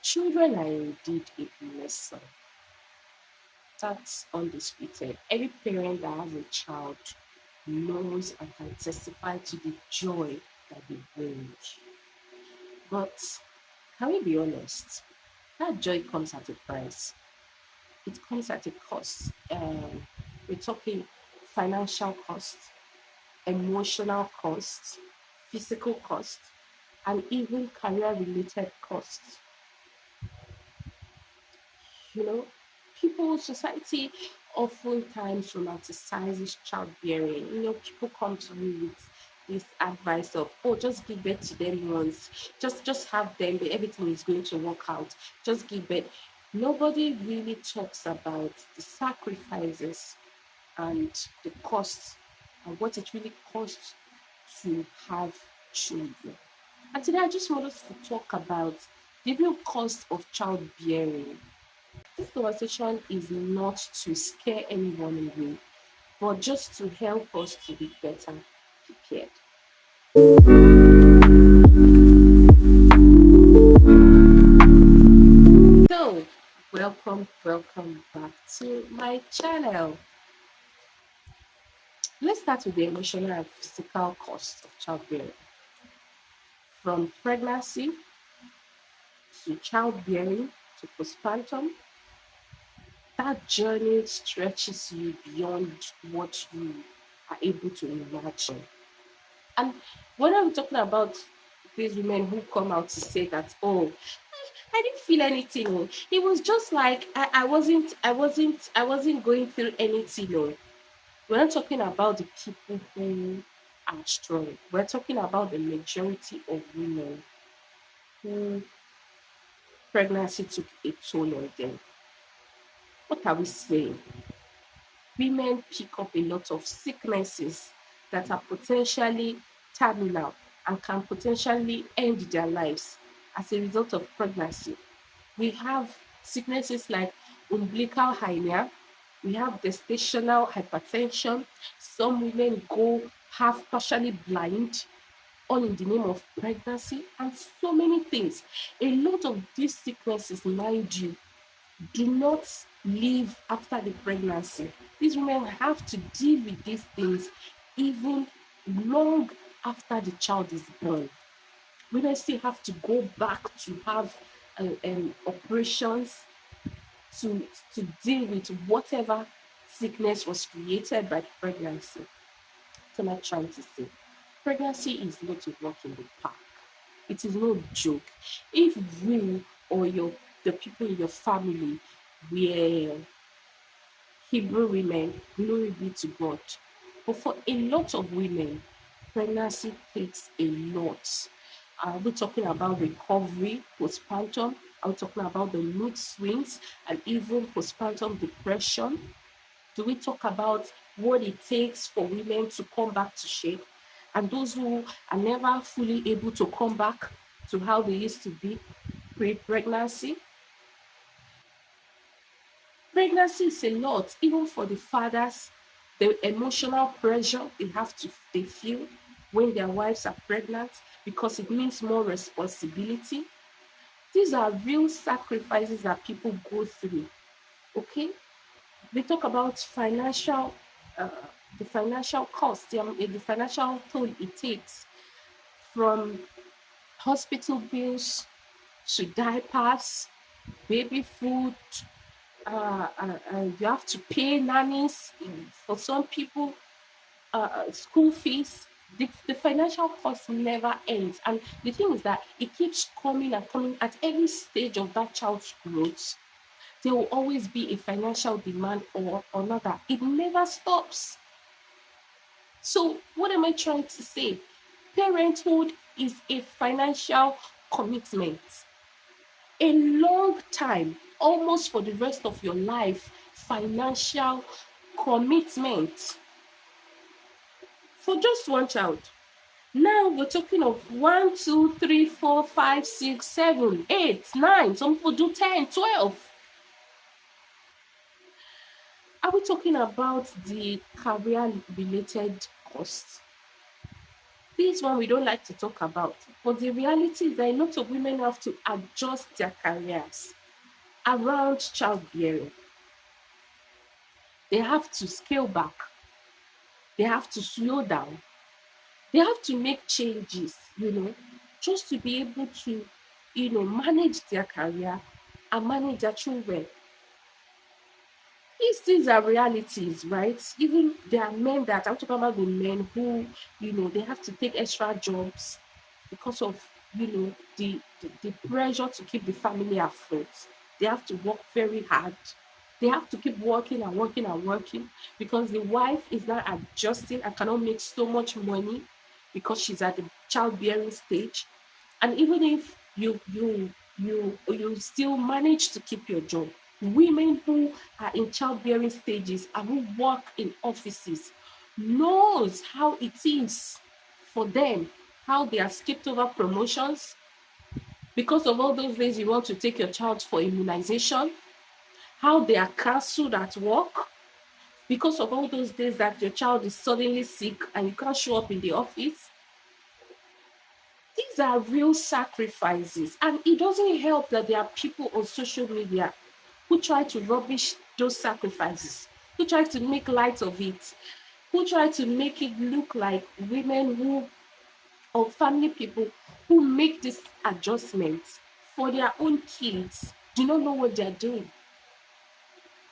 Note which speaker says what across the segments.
Speaker 1: Children are indeed a blessing. That's undisputed. Every parent that has a child knows and can testify to the joy that they bring. But can we be honest? That joy comes at a price. It comes at a cost. We're talking financial cost, emotional cost, physical cost, and even career related costs. You know, society oftentimes romanticizes childbearing. People come to me with this advice of, oh, just give birth to them once, just have them, everything is going to work out. Just give birth. Nobody really talks about the sacrifices and the costs and what it really costs to have children. And today I just want us to talk about the real cost of childbearing. This conversation is not to scare anyone away, but just to help us to be better prepared. So, welcome back to my channel. Let's start with the emotional and physical cost of childbearing. From pregnancy to childbearing to postpartum, that journey stretches you beyond what you are able to imagine. And when I'm talking about these women who come out to say that, oh, I didn't feel anything. Oh. It was just like I wasn't going through anything. Oh. We're not talking about the people who are strong. We're talking about the majority of women who pregnancy took a toll on them. What are we saying? Women pick up a lot of sicknesses that are potentially terminal and can potentially end their lives as a result of pregnancy. We have sicknesses like umbilical hernia, we have gestational hypertension. Some women go half partially blind, all in the name of pregnancy, and so many things. A lot of these sicknesses, mind you, do not live after the pregnancy. These women have to deal with these things even long after the child is born. Women still have to go back to have operations to deal with whatever sickness was created by the pregnancy. So I'm not trying to say pregnancy is not a walk in the park. It is no joke. If you or the people in your family were Hebrew women, glory be to God. But for a lot of women, pregnancy takes a lot. Are we talking about recovery, postpartum? Are we talking about the mood swings and even postpartum depression? Do we talk about what it takes for women to come back to shape and those who are never fully able to come back to how they used to be pre-pregnancy? Pregnancy is a lot, even for the fathers. The emotional pressure they feel when their wives are pregnant because it means more responsibility. These are real sacrifices that people go through. Okay, we talk about uh, the financial cost, the financial toll it takes from hospital bills to diapers, baby food, you have to pay nannies for some people, school fees. The financial cost never ends, and the thing is that it keeps coming and coming at every stage of that child's growth. There will always be a financial demand or another. It never stops. So, what am I trying to say? Parenthood is a financial commitment, a long time, almost for the rest of your life, financial commitment for just one child. Now we're talking of one, two, three, four, five, six, seven, eight, nine. Some people do 10, 12. Are we talking about the career related costs? This one we don't like to talk about. But the reality is that a lot of women have to adjust their careers around childbearing. They have to scale back, they have to slow down, they have to make changes, just to be able to, manage their career and manage their children. These things are realities, right? Even there are men that I'm talking about, the men who, they have to take extra jobs because of, the pressure to keep the family afloat. They have to work very hard. They have to keep working and working and working because the wife is not adjusting and cannot make so much money because she's at the childbearing stage. And even if you still manage to keep your job, women who are in childbearing stages and who work in offices knows how it is for them, how they have skipped over promotions because of all those days you want to take your child for immunization, how they are cancelled at work because of all those days that your child is suddenly sick and you can't show up in the office. These are real sacrifices, and it doesn't help that there are people on social media who try to rubbish those sacrifices, who try to make light of it, who try to make it look like women who, or family people who make these adjustments for their own kids do not know what they're doing.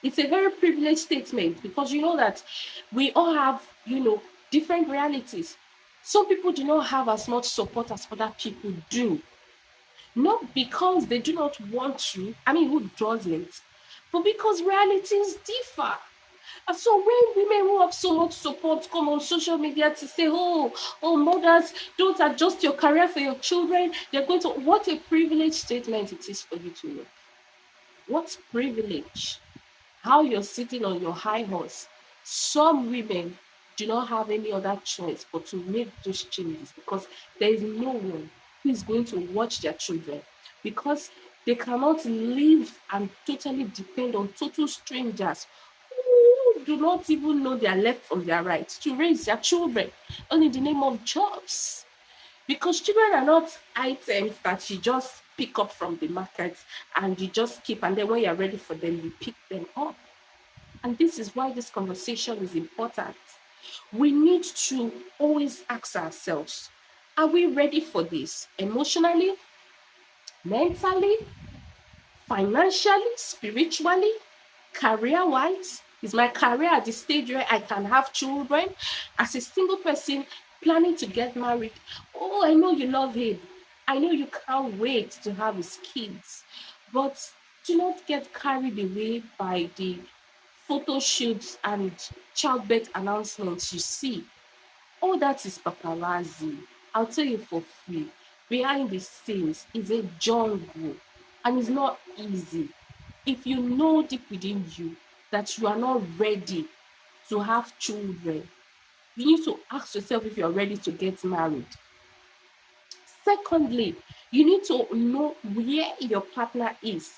Speaker 1: It's a very privileged statement because you know that we all have, different realities. Some people do not have as much support as other people do. Not because they do not want to, I mean, who doesn't? But because realities differ. And so when women who have so much support come on social media to say, oh, mothers, don't adjust your career for your children, they're going to, what a privileged statement it is for you to make. What privilege. How you're sitting on your high horse. Some women do not have any other choice but to make those changes because there is no one who is going to watch their children because they cannot live and totally depend on total strangers who do not even know their left from their right to raise their children, all in the name of jobs. Because children are not items that you just pick up from the market and you just keep, and then when you're ready for them, you pick them up. And this is why this conversation is important. We need to always ask ourselves, are we ready for this emotionally, mentally, financially, spiritually, career wise? Is my career at the stage where I can have children? As a single person planning to get married, oh, I know you love him. I know you can't wait to have his kids. But do not get carried away by the photo shoots and childbirth announcements you see. All that is paparazzi. I'll tell you for free. Behind the scenes is a jungle and it's not easy. If you know deep within you that you are not ready to have children, you need to ask yourself if you're ready to get married. Secondly, you need to know where your partner is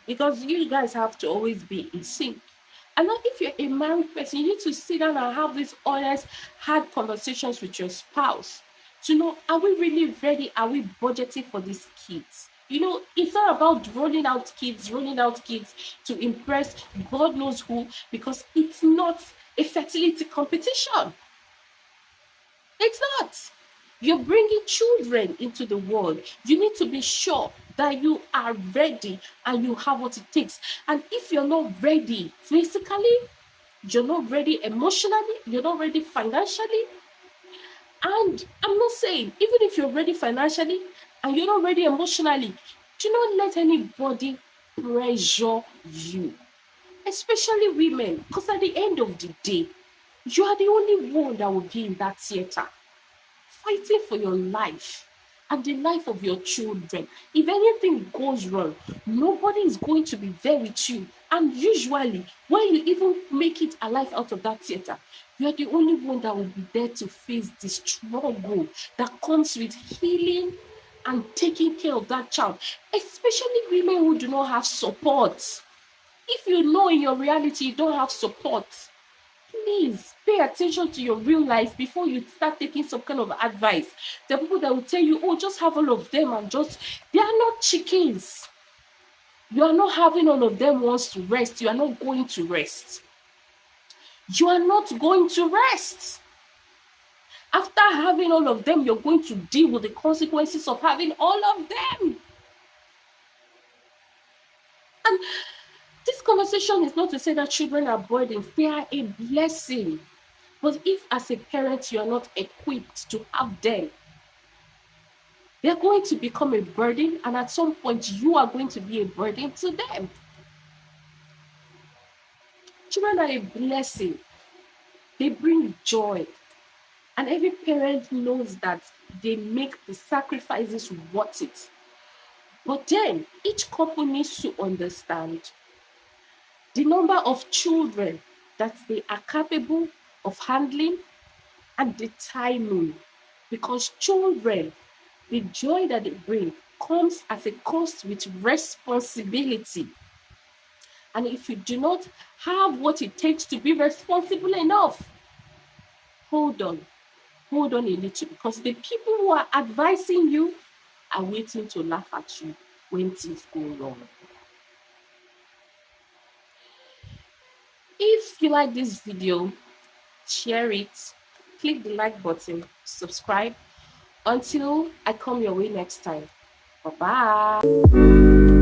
Speaker 1: because you guys have to always be in sync. And now, if you're a married person, you need to sit down and have these honest, hard conversations with your spouse to know, are we really ready? Are we budgeting for these kids? It's not about rolling out kids to impress God knows who, because it's not a fertility competition. It's not. You're bringing children into the world. You need to be sure that you are ready and you have what it takes. And if you're not ready physically, you're not ready emotionally, you're not ready financially. And I'm not saying, even if you're ready financially and you're not ready emotionally, do not let anybody pressure you, especially women, because at the end of the day, you are the only one that will be in that theater fighting for your life and the life of your children. If anything goes wrong, nobody is going to be there with you. And usually, when you even make it alive out of that theater, you are the only one that will be there to face the struggle that comes with healing and taking care of that child, especially women who do not have support. If you know in your reality you don't have support, Please pay attention to your real life before you start taking some kind of advice. The people that will tell you, oh, just have all of them and just, they are not chickens. You are not having all of them wants to rest. You are not going to rest. You are not going to rest. After having all of them, you're going to deal with the consequences of having all of them. And this conversation is not to say that children are burdens, they are a blessing. But if, as a parent, you are not equipped to have them, they're going to become a burden, and at some point, you are going to be a burden to them. Children are a blessing, they bring joy, and every parent knows that they make the sacrifices worth it. But then, each couple needs to understand the number of children that they are capable of handling and the timing. Because children, the joy that they bring comes at a cost with responsibility. And if you do not have what it takes to be responsible enough, hold on, hold on a little, because the people who are advising you are waiting to laugh at you when things go wrong. If you like this video, share it, click the like button, subscribe. Until I come your way next time. Bye bye.